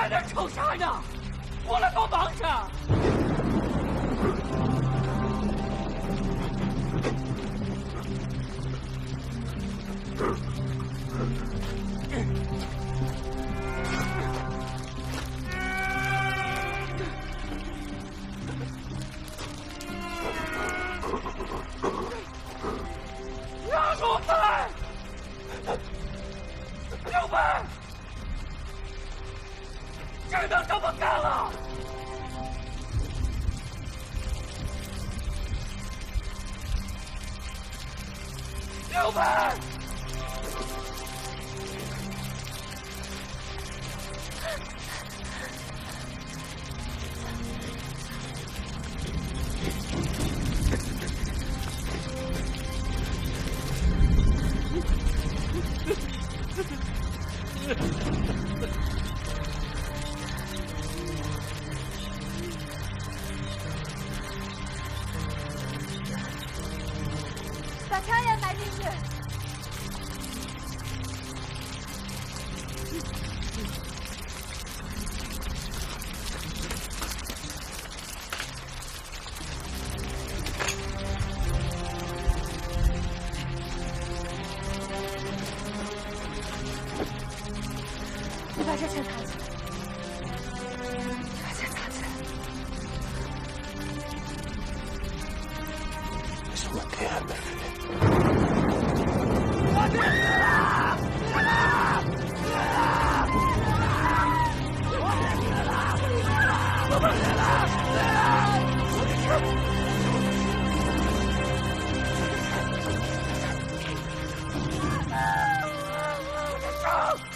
在那瞅啥呢？过来帮忙去！让路开！刘备，这能这么干了？刘备！把枪也埋进去。你把这钱藏起来，把钱藏起来。什么天还没飞？我去死了！死了！死了！我去死了！我不死了！死了！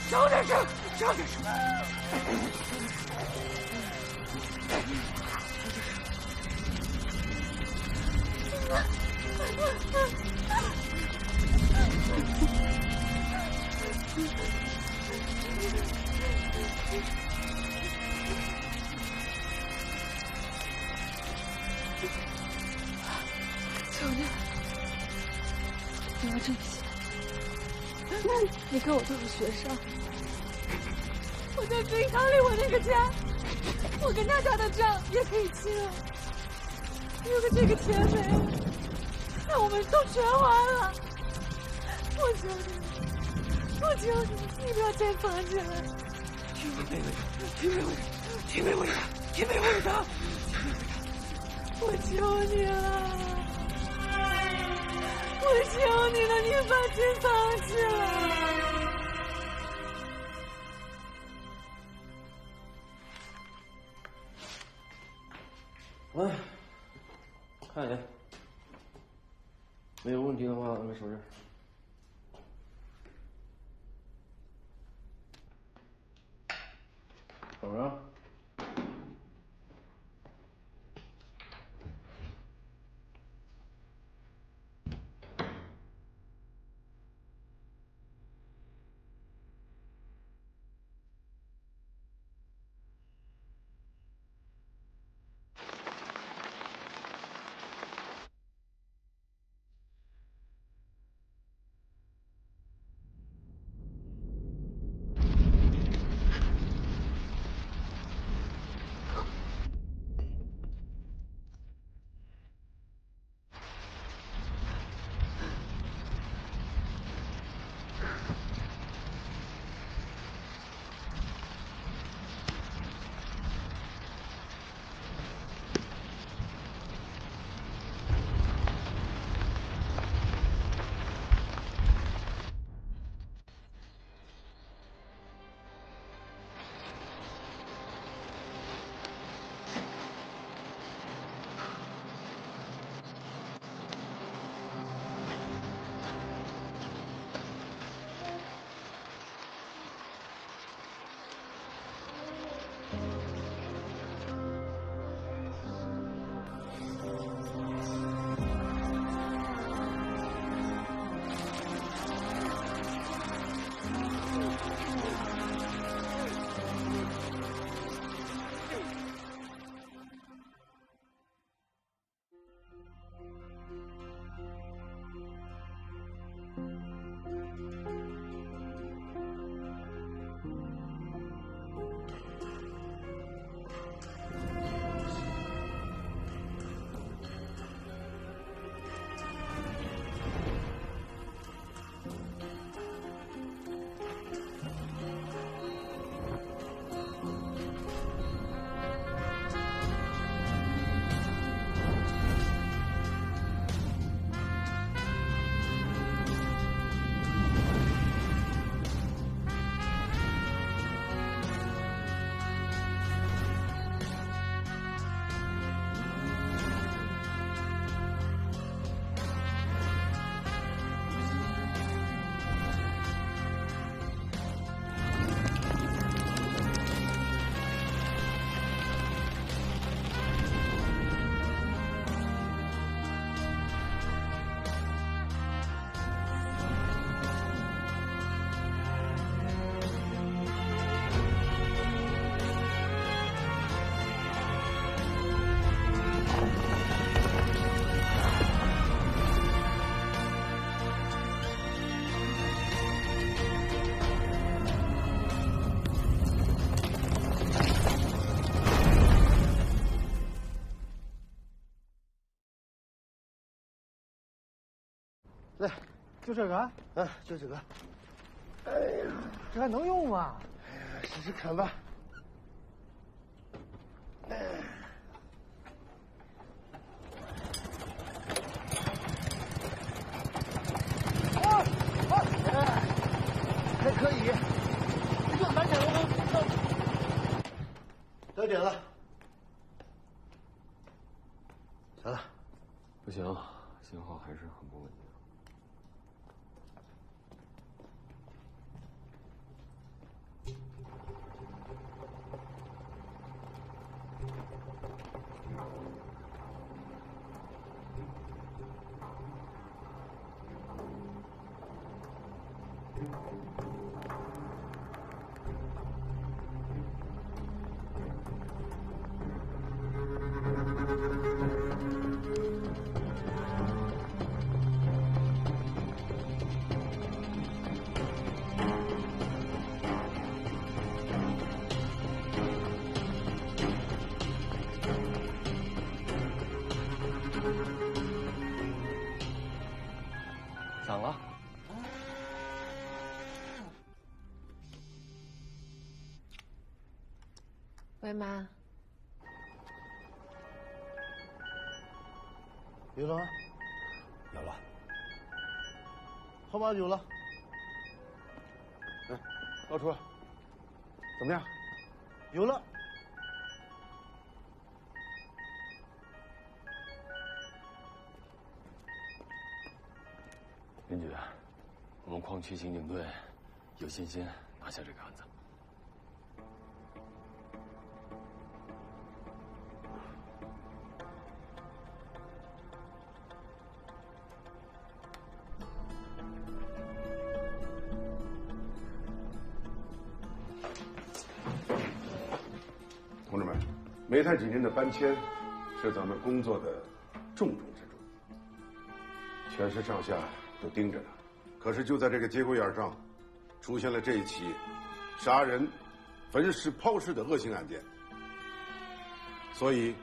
小点声，小点声。求你了，你要这么想。你跟我都是学生，我在冰场里我那个家，我跟他打的仗也可以清了。如果这个钱没了，那我们都全完了。我求你，我求你，你把钱藏起来。听没味道，听没味道。我求你了，我求你了，你把钱藏起来。来，看一眼，没有问题的话，按个手势。手上。就这个？就这个。哎呀，这还能用吗？试试看吧。还可以，就满点了，到点了，咋了？不行，信号还是很不稳定。响了。喂，妈。有了吗？有了。号码有了。哎，老楚，怎么样？有了。林局，我们矿区刑警队有信心拿下这个案子。同志们，煤炭警侦的搬迁是咱们工作的重中之重，全市上下都盯着呢。可是就在这个节骨眼上，出现了这一起杀人、焚尸、抛尸的恶性案件，所以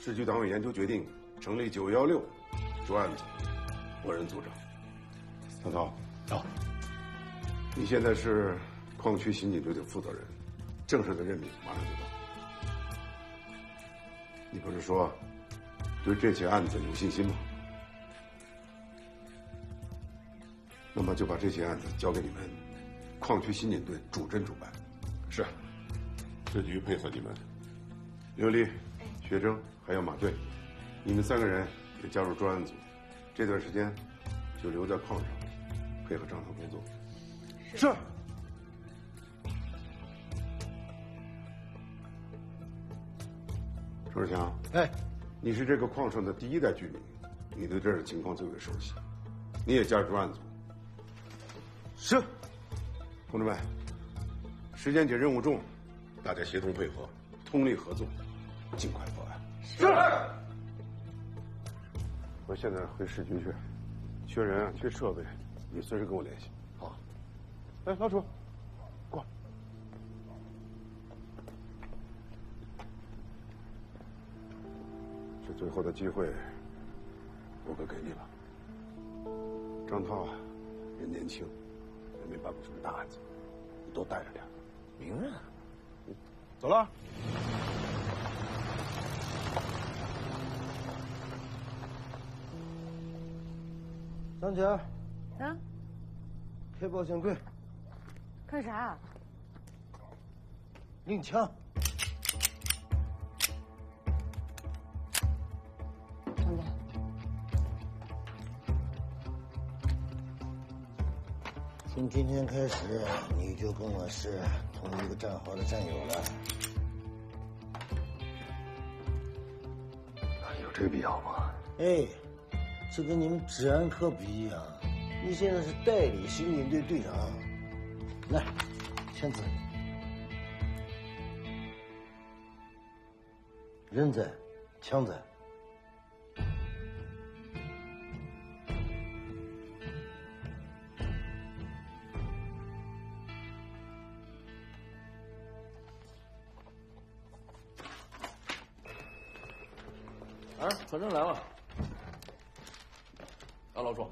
市局党委研究决定成立916专案组，我任组长。曹操，走。你现在是矿区刑警队的负责人，正式的任命马上就到。你不是说对这起案子有信心吗？那么就把这起案子交给你们矿区刑警队主侦主办。是。市局配合你们。刘丽、薛征还有马队，你们3个人也加入专案组。这段时间就留在矿上，配合张涛工作。是。周志强，哎，你是这个矿上的第1代居民，你对这儿的情况最为熟悉，你也加入专案组。是。同志们，时间紧，任务重，大家协同配合，通力合作，尽快破案。是。我现在回市局去，缺人啊，缺设备，你随时跟我联系。好。哎，老楚，过来。这最后的机会，我可给你了。张涛啊，人年轻，也没办过什么大案子，你多带着点。明白。走了。张姐。啊？开保险柜。干啥？领枪。张姐。从今天开始，你就跟我是同一个战壕的战友了。有这个必要吗？哎，这跟你们治安科不一样，你现在是代理刑警队队长。来，签字。人在，枪在。传真来了。啊，老楚，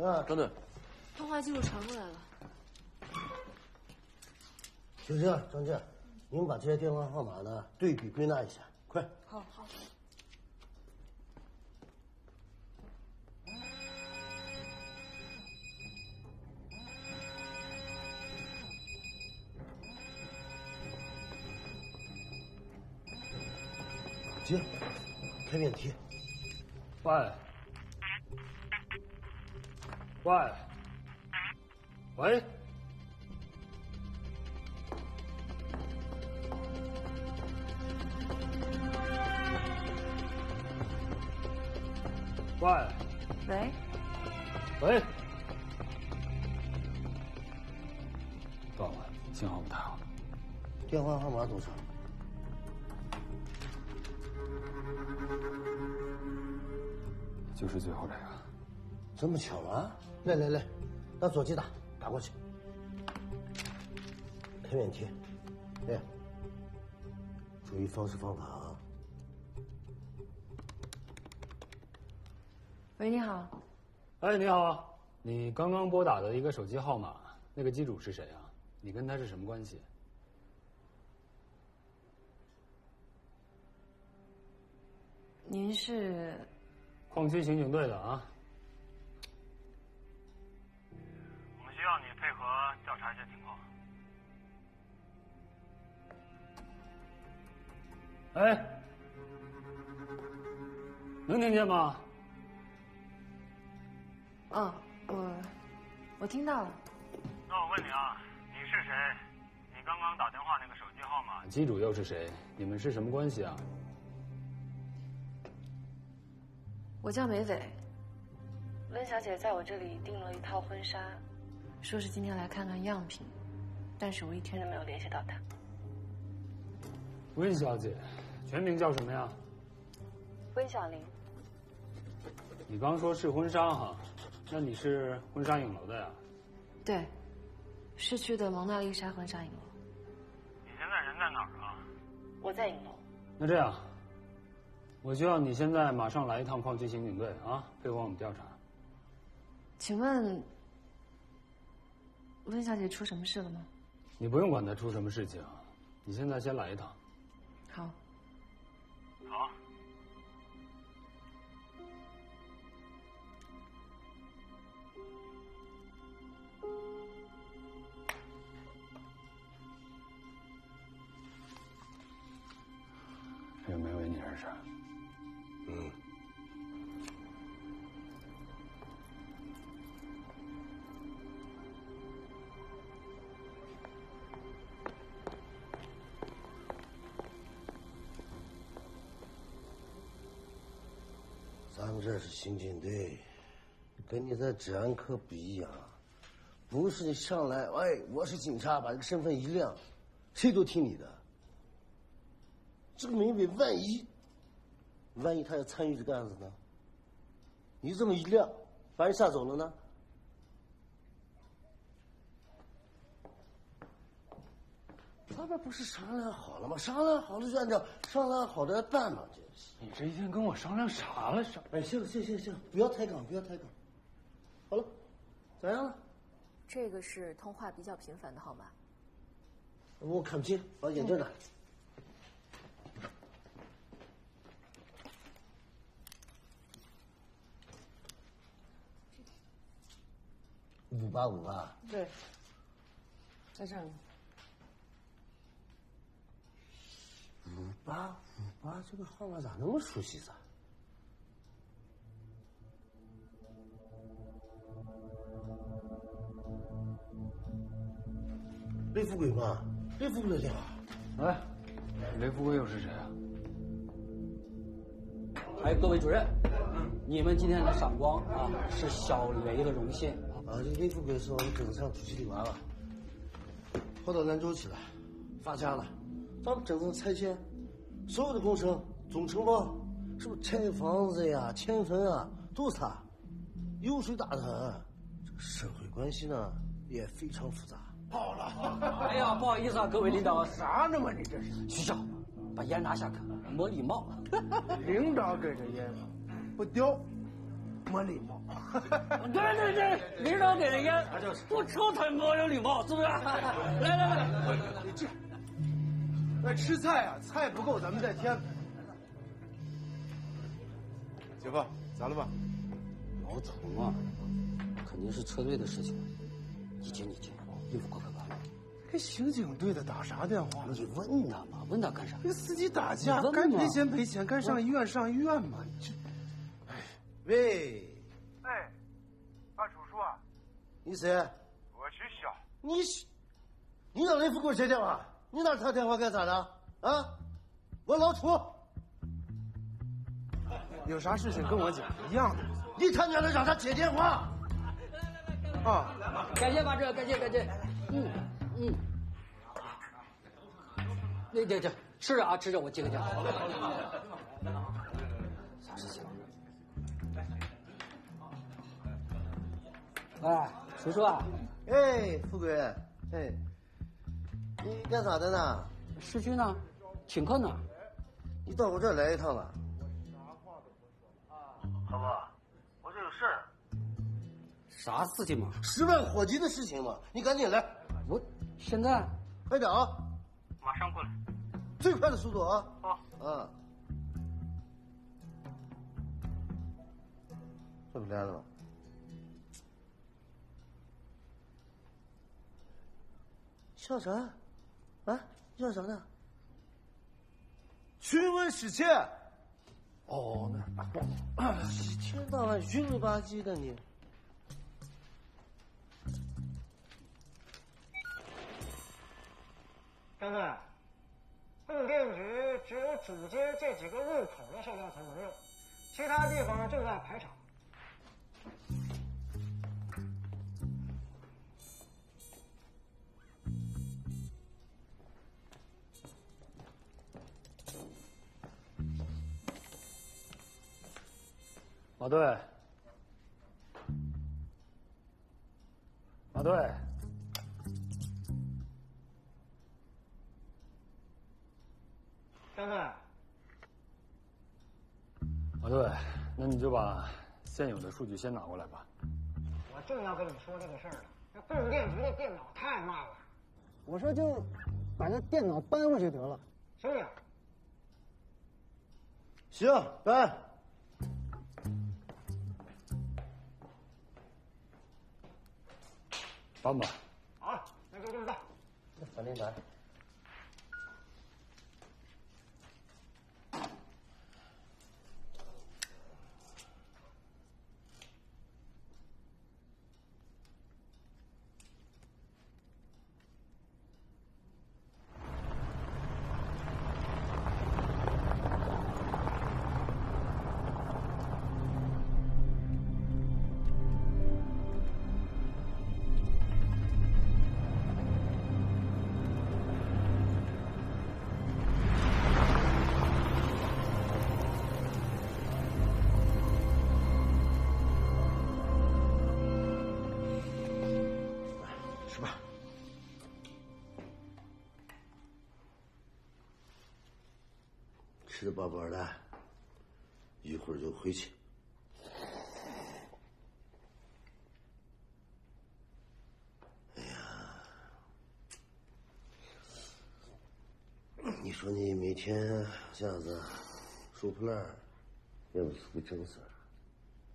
啊，张队，话记录传过来了。就这样，张健，你们把这些电话号码呢对比归纳一下，快。好。接，开免提。喂。喂。喂。断了，信号不太好。电话号码多少？就是最后这个。这么巧吗？来，到左机打过去。开免提。哎，注意方式方法啊。喂，你好。哎，你好，你刚刚拨打的一个手机号码，那个机主是谁啊？你跟他是什么关系？您是？矿区刑警队的啊。我们需要你配合调查一下情况。哎，能听见吗？哦，我听到了。那我问你啊，你是谁？你刚刚打电话那个手机号码？机主又是谁？你们是什么关系啊？我叫梅伟，温小姐在我这里订了一套婚纱，说是今天来看看样品，但是我一天都没有联系到她。温小姐，全名叫什么呀？温小玲。你刚说是婚纱哈，那你是婚纱影楼的呀？对，市区的蒙娜丽莎婚纱影楼。你现在人在哪儿啊？我在影楼。那这样，我需要你现在马上来一趟矿区刑警队啊，配合我们调查。请问，温小姐出什么事了吗？你不用管她出什么事情，你现在先来一趟。好。好。这个梅伟你认识？嗯。咱们这是刑警队，跟你在治安科不一样，不是你上来，哎，我是警察，把这个身份一亮，谁都听你的。这个梅伟万一他要参与这个案子呢？你这么一亮，把人吓走了呢？咱们不是商量好了吗？商量好了就按照商量好的办嘛，这是。你这一天跟我商量啥了？哎，行，不要抬杠，好了，咋样了？这个是通话比较频繁的号码。我看不清，把眼镜拿。5858。对，在这儿呢。5858这个号码咋那么熟悉噻？雷富贵嘛，雷富贵的电话。哎，雷富贵又是谁啊？还有各位主任，你们今天的赏光啊，是小雷的荣幸。啊，这雷富贵是我们镇子上土地娃娃，跑到兰州去了，发家了。咱们镇子拆迁，所有的工程总承包，是不是拆房子呀、迁坟啊，都是他，油水大得很。这个社会关系呢也非常复杂。好了，哎呀，不好意思啊，各位领导，啥呢嘛你这是？徐少，把烟拿下，可没礼貌。领导给的烟不丢，没礼貌。对，领导给人家不愁他没有礼貌，是不是？来，这，那吃菜啊，菜不够咱们再添。姐夫，咋了吧？老总啊，肯定是车队的事情。你接，衣服快。给刑警队的打啥电话？你问他嘛，问他干啥？跟司机打架，该赔钱，该上医院嘛。你这，哎，喂，哎，班叔叔啊，你谁？我是小。你让雷福给我接电话？你拿他电话干啥的？啊，我老楚。有啥事情跟我讲，一样的。你他娘的让他接电话！啊，感谢马哲，感谢。这吃着，我接个电话。啥事情？哎，叔叔啊！哎，富贵，哎，你干啥的呢？市区呢？请客呢？你到我这儿来一趟了？老婆，我这有事儿。啥事情嘛？10万火急的事情嘛，你赶紧来。我现在快点啊！马上过来。最快的速度啊！好。啊。这不来了吗？笑啥？啊？要啥呢？询问失窃。哦，一天到晚晕了吧唧的你。张队，供电局只有主街这几个路口的摄像头能用，其他地方正在排查。马队，张队，马队，那你就把现有的数据先拿过来吧。我正要跟你说这个事儿呢，这供电局的电脑太慢了。我说就把这电脑搬回去得了。行不行？行，搬。搬吧。好，那就这么办。反正来。吃得饱饱的，一会儿就回去。哎呀，你说你每天这样子收破烂，也不是个正事儿，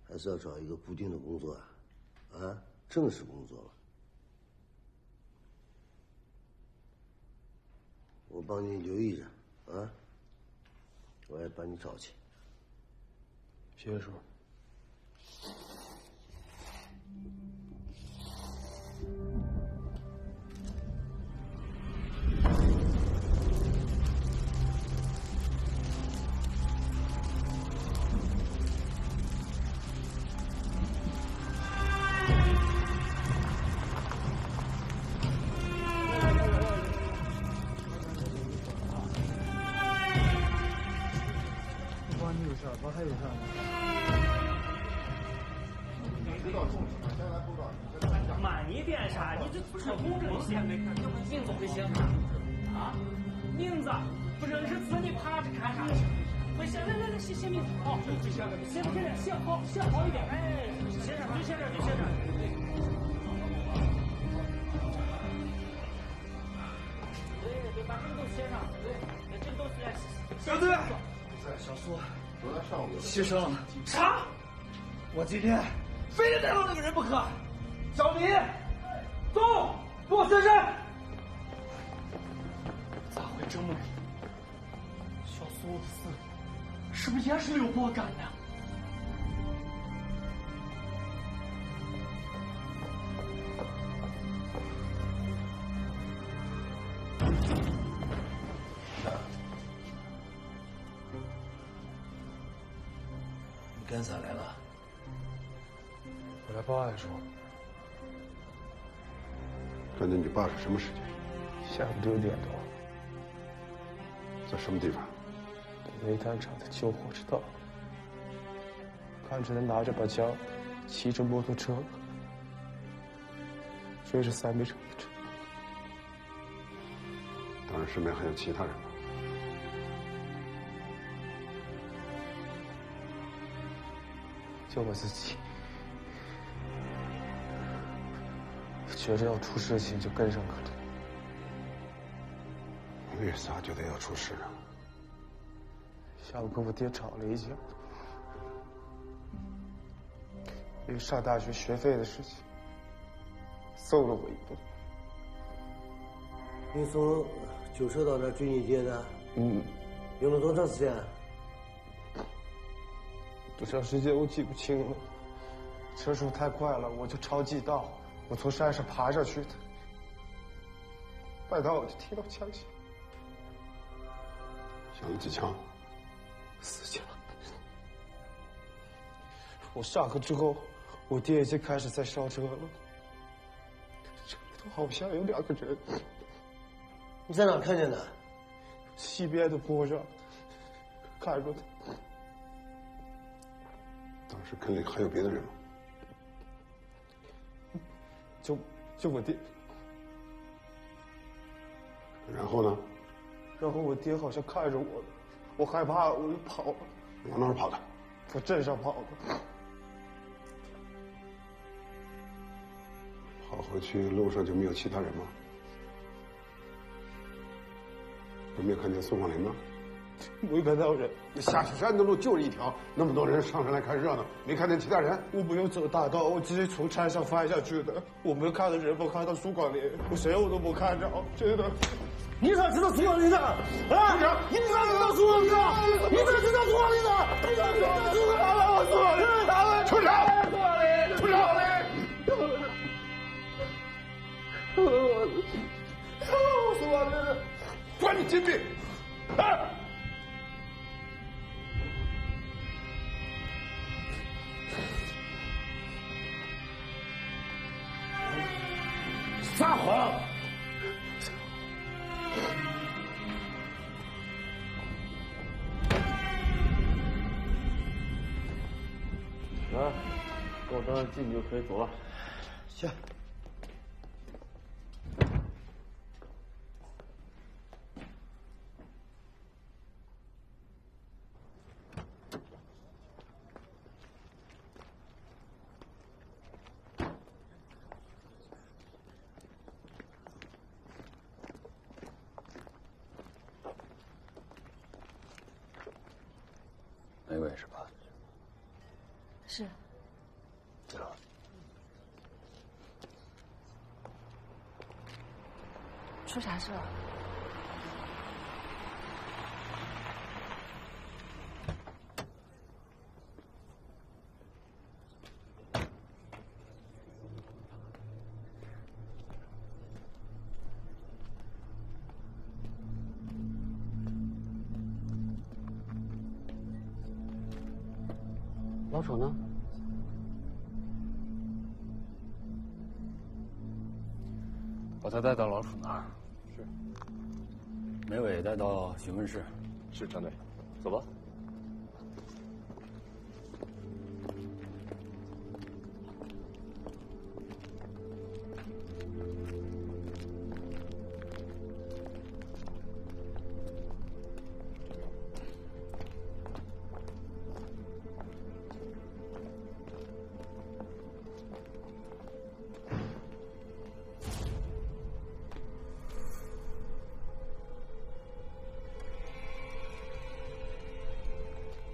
还是要找一个固定的工作啊，正式工作了。我帮你留意着啊。我也帮你找去。谢谢叔。慢一点噻，你这出工这些没看，要不硬走这些啊？名字不认识字，你趴着看啥？快先来，先别好，先好一点，哎，先上，就先这。对，别把这个都写上，对，这个都是来。小队，小苏，昨天上午牺牲了。啥？我今天非得逮到那个人不可。小米，走，给我现身。咋会这么？小苏的死，是不是也是刘波干的？你干啥来了？我来报案说，跟着你爸是什么时间？下午6点多，在什么地方？煤炭厂的救火车道，看着他拿着把枪，骑着摩托车，追着3米长的车。当然，身边还有其他人吧？就我自己，觉着要出事情就跟上可了。为啥觉得要出事啊？下午跟我爹吵了一架，因为上大学学费的事情，送了我一顿。你从旧车到这追你爹的？用了多长时间？多长时间我记不清了，车速太快了，我就超计道，我从山上爬上去的，半道我就踢到墙下，响了几枪？4枪。我上课之后，我爹已经开始在烧车了，这里头好像有2个人。你在哪看见的？西边的坡上，看着他。当时坑里还有别的人吗？就我爹。然后呢？然后我爹好像看着我了，我害怕，我就跑了。往哪儿跑的？往镇上跑的。跑回去路上就没有其他人吗？有没有看见宋广林吗？没看到人。下雪山的路就是一条，那么多人上山来看热闹，没看见其他人？我没有走大道，我直接从山上翻下去的。我没有看到人，没看到苏广林，我谁我都没看着，真的。你咋知道苏广林的？啊！你咋知道苏广林的？你咋知道苏广林的？你咋知道苏广林的？苏广林，出场！苏广林，出场！苏广林，关你禁闭！啊！撒谎！来，给我登上记，你就可以走了。行。没位是吧？是。知道了。出啥事了？老楚呢？把他带到老楚那儿。是。梅伟带到询问室。是张队，走吧。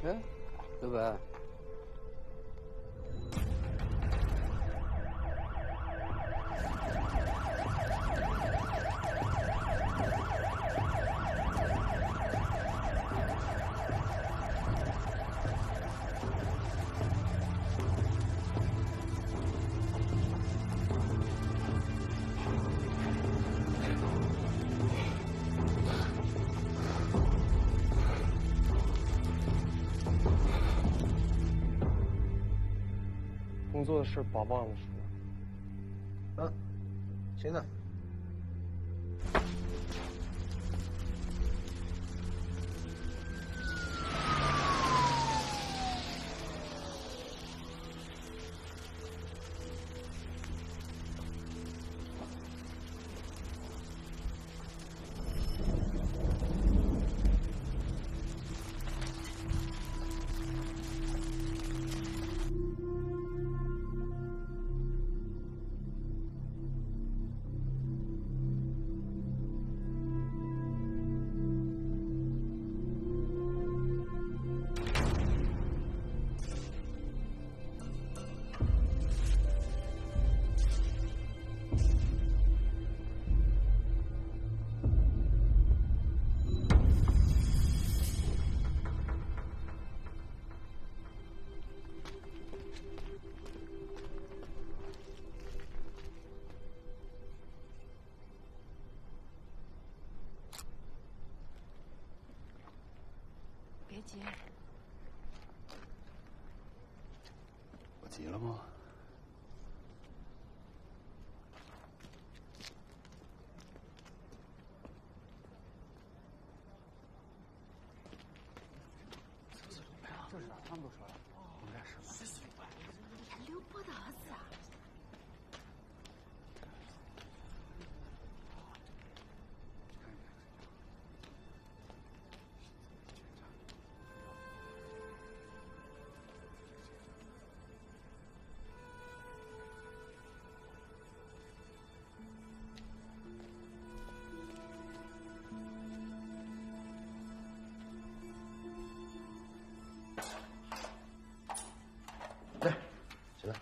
哎，老板。工作的事把忘了说。啊，谁呢？别急，我急了吗？就是啊，他们都说了，应该是吧。你刘波的儿子啊！来，起来。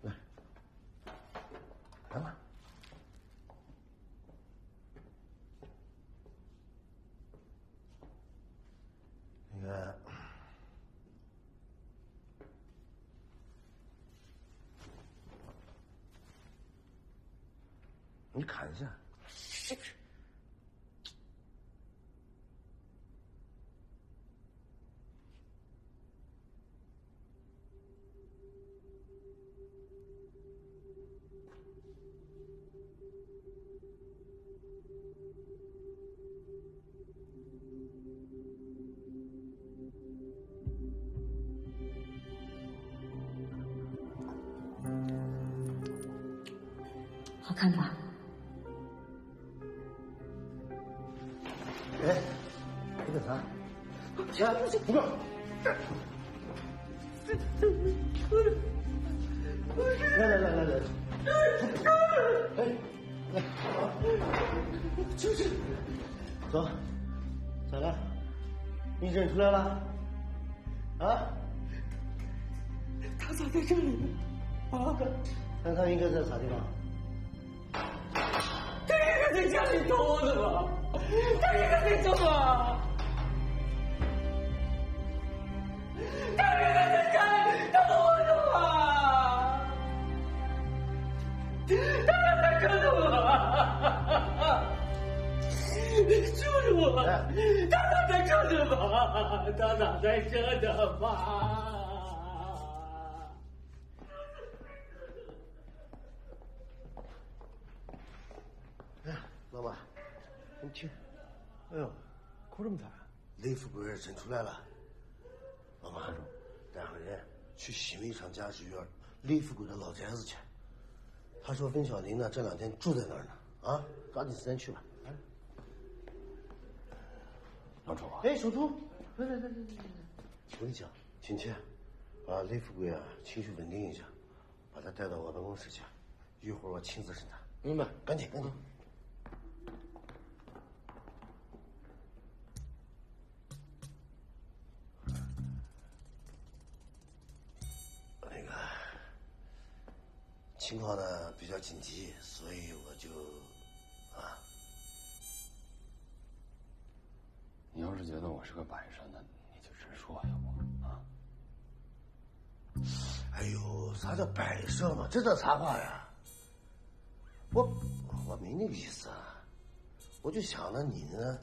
来，来吧。那个，你看一下。好看吧？哎，你干啥？起，不要！来，哎，来，就是走，咋了？你认出来了？啊？他咋在这里呢？啊？那他应该在啥地方？他应该在家里偷的吧？他应该在这吧？他应该在家里偷的吧？他应该在这吧？就是我，他咋在这的吧？他咋在这的吧？老板，你听，哎呦，哭这么惨？雷富贵认出来了。老板，带上人去西梅场家具院雷富贵的老宅子去。他说文小林呢这2天住在那儿呢，啊，抓紧时间去吧。杨楚，哎，小朱，来，我跟你讲，今天把雷富贵啊情绪稳定一下，把他带到我办公室去，一会儿我亲自审他。明白？赶紧。情况呢比较紧急，所以我就啊。你要是觉得我是个摆设，那你就直说，要不啊？哎呦，啥叫摆设嘛？这叫啥话呀？我没那个意思啊，我就想着你呢，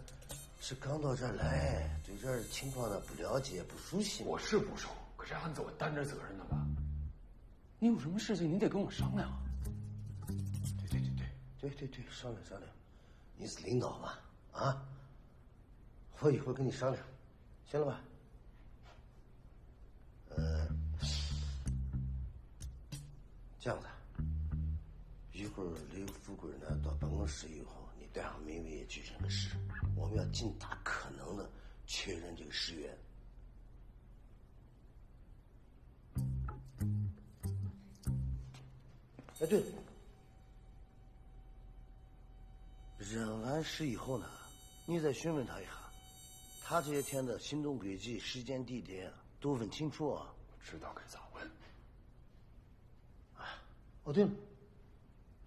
是刚到这儿来，对这儿情况呢不了解、不熟悉。我是不熟，可这案子我担着责任呢吧？你有什么事情你得跟我商量。对，商量。你是领导嘛？啊，我一会儿跟你商量，行了吧？这样子，一会儿刘富贵呢到办公室以后，你带上梅梅也去认个尸，我们要尽大可能的确认这个尸源。哎，对，认完尸以后呢，你再询问他一下，他这些天的行动轨迹、时间、地点都问清楚啊。知道该咋问。哦，对了，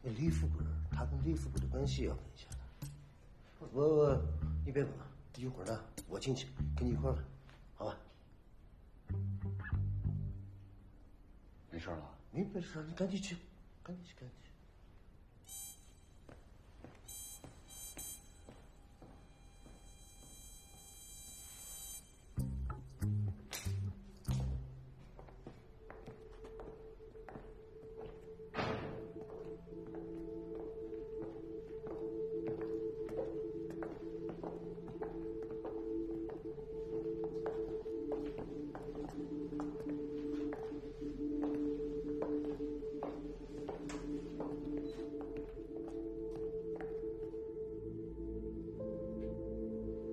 那李富贵，他跟李富贵的关系要问一下的。你别问了，一会儿呢，我进去跟你一块儿问，好吧？没事了？没事，你赶紧去，赶紧去。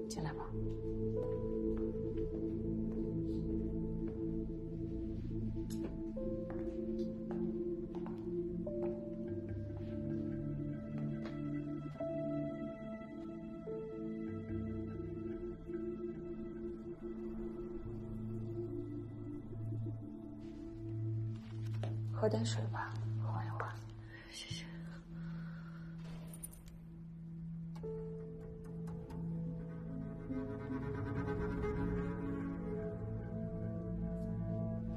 进来吧。喝点水吧，缓一缓。谢谢。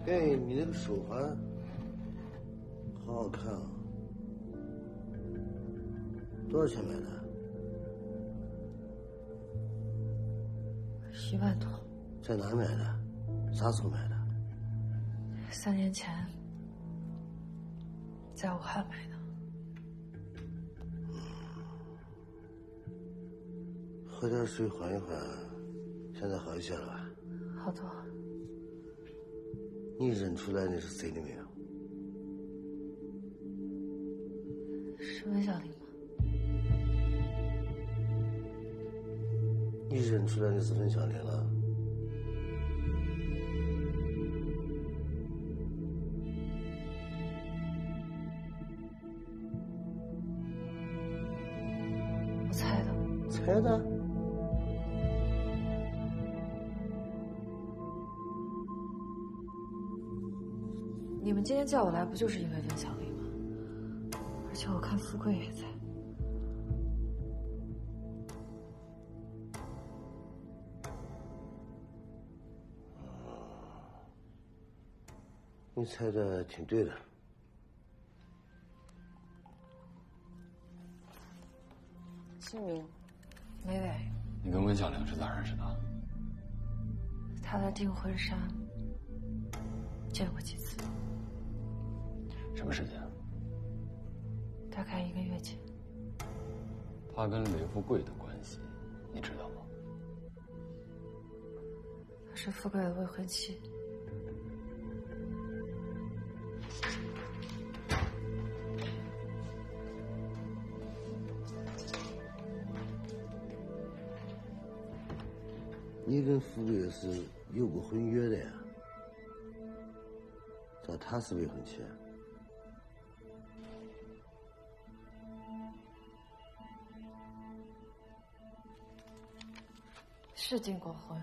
哎，你那个手环好好看啊！多少钱买的？1万多。在哪买的？啥时候买的？3年前，在武汉买的。喝点水缓一缓，现在好一些了吧？好多。你认出来那是谁的没有？是温小玲吗？你认出来那是温小玲了？我猜的。猜的？你们今天叫我来，不就是因为温小玲吗？而且我看富贵也在。你猜的挺对的。姓名，梅伟。你跟温小玲是咋认识的？他来订婚纱，见过几次。什么时间？大概1个月前。他跟雷富贵的关系，你知道吗？她是富贵的未婚妻。你跟富贵是有过婚约的呀？咋他是未婚妻？是订过婚，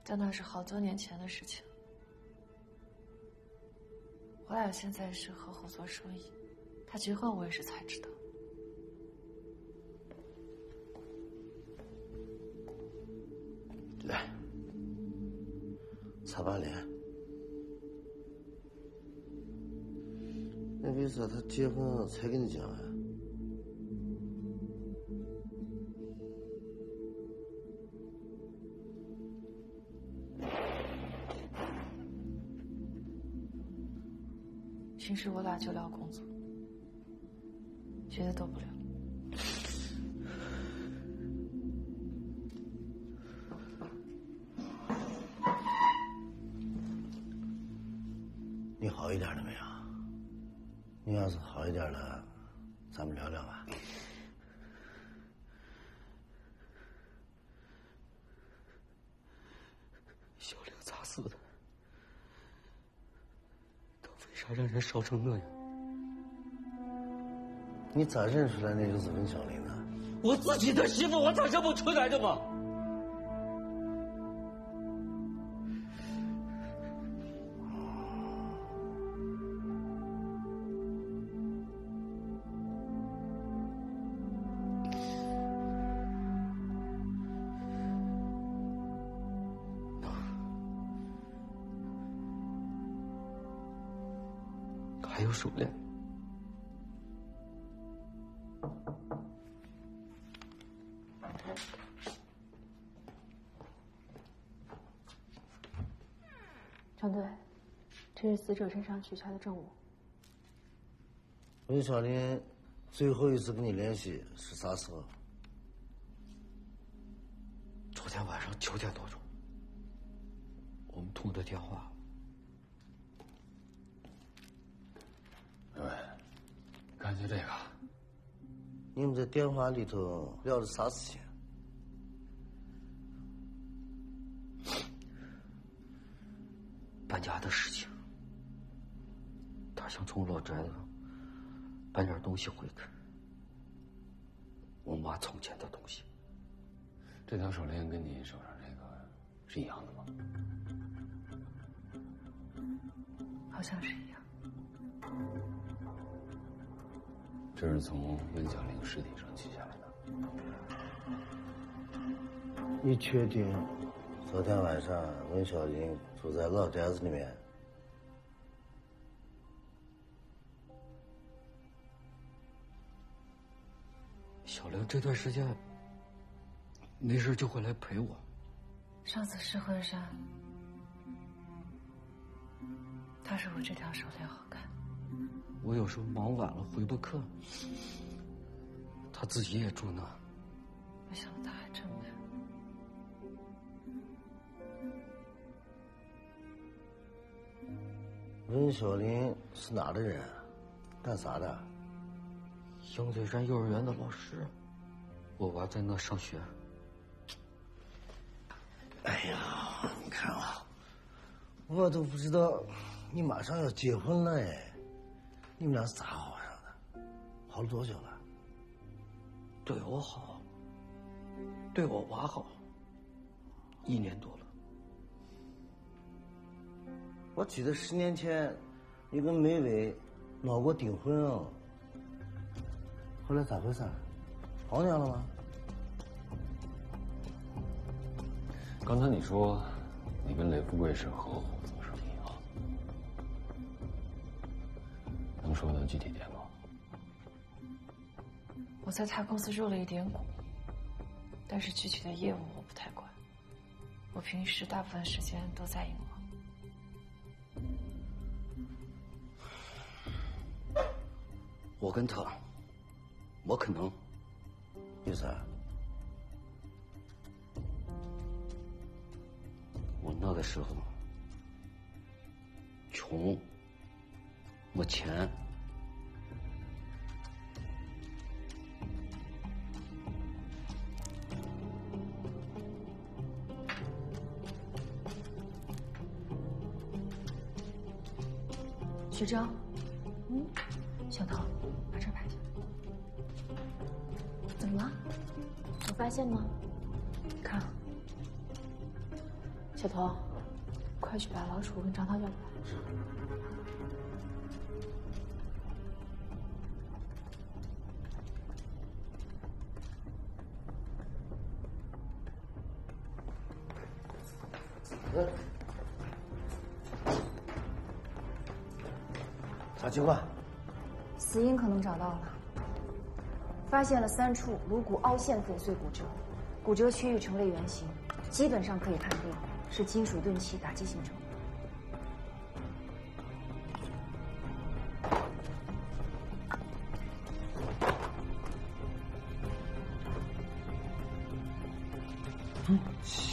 但那是好多年前的事情。我俩现在是合伙做生意，他结婚我也是才知道。来，擦把脸。那为啥他结婚才跟你讲啊？平时我俩就聊工作，别的都不聊。你好一点了没有？你要是好一点了，咱们聊聊吧。小玲咋死的？他为啥让人烧成那样？你咋认出来那就是温小玲呢？我自己的媳妇，我咋认不出来的吗？还有手链。张队，这是死者身上取下的证物。温小玲最后一次跟你联系是啥时候？昨天晚上9点多钟，我们通的电话。喂，看见这个？你们在电话里头聊的啥事情？搬家的事情。他想从老宅子搬点东西回去，我妈从前的东西。这条手链跟你手上这个是一样的吗？好像是一样。这是从温小玲尸体上取下来的。你确定昨天晚上温小玲住在老宅子里面？小玲这段时间没事就会来陪我。上次试婚纱，他说我这条手链好看。我有时候忙晚了回不客，他自己也住那。没想到他还这么美。温小玲是哪的人？干啥的？鹰嘴山幼儿园的老师，我娃在那上学。哎呀，你看啊，我都不知道你马上要结婚了哎，你们俩是咋好上的？好了多久了？对我好，对我娃好，1年多了。我记得10年前你跟梅伟闹过订婚啊，后来咋回事？好娘了吗？刚才你说你跟雷富贵是合伙做生意啊，能说的具体点吗？我在他公司入了一点股，但是具体的业务我不太管。我平时大部分时间都在银行。我跟他，我可能。意思？我那个时候穷，没钱。徐峥，小桃，把这拍下。怎么了？有发现吗？看，小桃，快去把老鼠跟张涛叫过来。啥情况？死因可能找到了，发现了3处颅骨凹陷粉碎骨折，骨折区域呈类圆形，基本上可以判定是金属钝器打击形成。钝器。